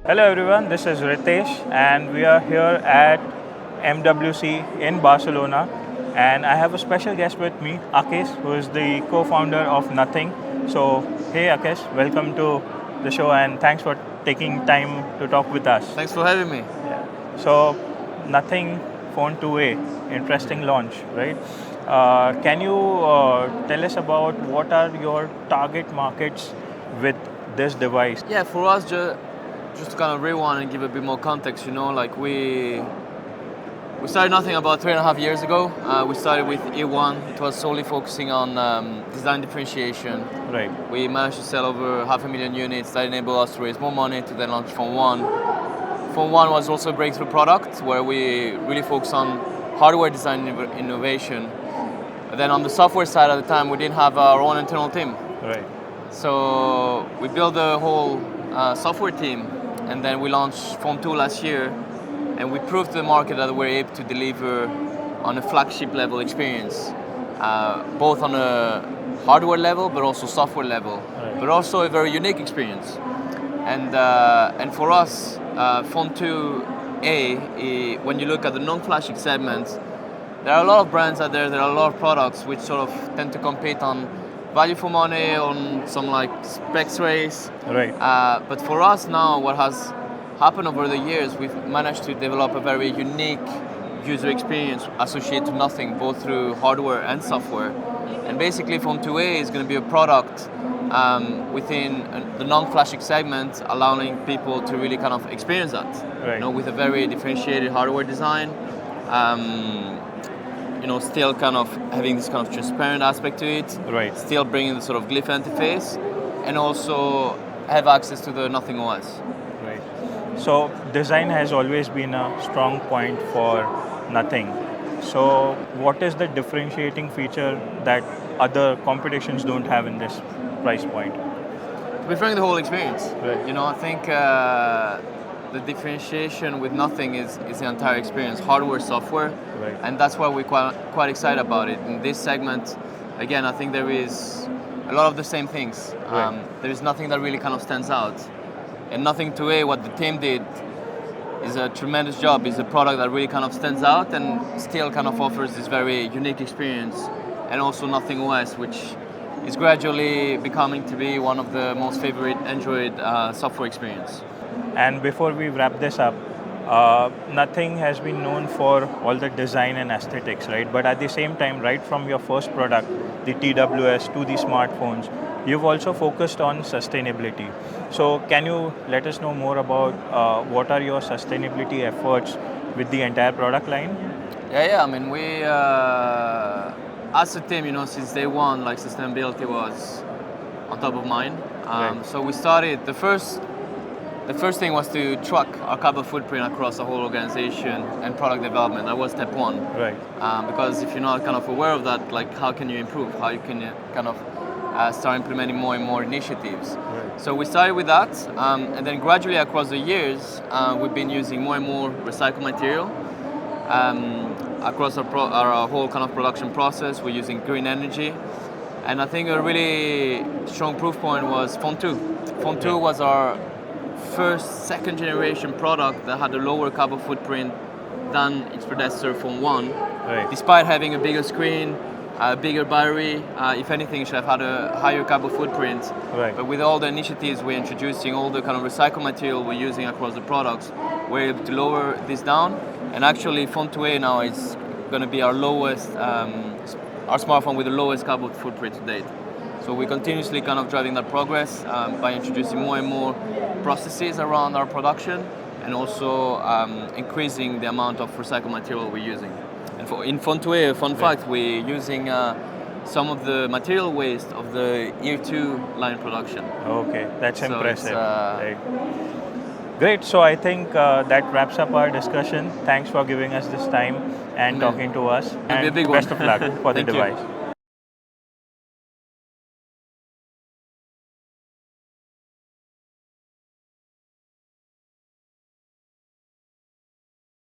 Hello everyone, this is Ritesh and we are here at MWC in Barcelona, and I have a special guest with me, Akis, who is the co-founder of Nothing. So, hey Akis, welcome to the show and thanks for taking time to talk with us. Thanks for having me. Yeah. So, Nothing Phone 2A, interesting launch, right? Can you tell us about what are your target markets with this device? Yeah, for us, just to kind of rewind and give a bit more context, like we started Nothing about 3.5 years ago. We started with E1. It was solely focusing on design differentiation. Right. We managed to sell over 500,000 units. That enabled us to raise more money to then launch Phone 1. Phone 1 was also a breakthrough product where we really focused on hardware design innovation. But then on the software side at the time, we didn't have our own internal team. Right. So we built a whole software team, and then we launched Phone 2 last year, and we proved to the market that we're able to deliver on a flagship level experience, both on a hardware level, but also software level, Right. but also a very unique experience. And for us, Phone 2A, when you look at the non-flagship segment, there are a lot of brands out there, there are a lot of products which sort of tend to compete on value for money, on some like specs race. Right. But for us now, what has happened over the years, we've managed to develop a very unique user experience associated to Nothing, both through hardware and software. And basically, Phone 2A is going to be a product within the non-flagship segment, allowing people to really kind of experience that. Right. With a very differentiated hardware design. Still kind of having this kind of transparent aspect to it. Right. Still bringing the sort of glyph interface, and also have access to the Nothing OS. Right. So design has always been a strong point for Nothing. So what is the differentiating feature that other competitions don't have in this price point? To be frank, the whole experience. Right. I think the differentiation with Nothing is the entire experience, hardware, software, Right. and that's why we're quite excited about it. In this segment, again, I think there is a lot of the same things. Right. There is nothing that really kind of stands out. And Nothing 2A, what the team did is a tremendous job. It's a product that really kind of stands out and still kind of offers this very unique experience. And also Nothing OS, which is gradually becoming to be one of the most favorite Android software experience. And before we wrap this up, Nothing has been known for all the design and aesthetics, right? But at the same time, right from your first product, the TWS, to the smartphones, you've also focused on sustainability. So can you let us know more about what are your sustainability efforts with the entire product line? Yeah. I mean, we, as a team, since day one, like sustainability was on top of mind. Right. So we started, the first thing was to track our carbon footprint across the whole organization and product development. That was step one. Right. Because if you're not kind of aware of that, like how can you improve? How you can kind of start implementing more and more initiatives. Right. So we started with that, and then gradually across the years, we've been using more and more recycled material. Across our whole kind of production process, we're using green energy. And I think a really strong proof point was Phone 2. Phone 2 was our first second generation product that had a lower carbon footprint than its predecessor Phone 1. Right. Despite having a bigger screen, a bigger battery, if anything, it should have had a higher carbon footprint. Right. But with all the initiatives we're introducing, all the kind of recycled material we're using across the products, we're able to lower this down. And actually, Phone 2A now is going to be our lowest, our smartphone with the lowest carbon footprint to date. So we're continuously kind of driving that progress by introducing more and more processes around our production, and also increasing the amount of recycled material we're using. And in Phone 2A, a fun fact, we're using some of the material waste of the year 2 line production. Okay, that's So impressive. it's, Right. Great. So I think that wraps up our discussion. Thanks for giving us this time and Amen. talking to us. It'll be a And big one. best of luck for the Thank you. device.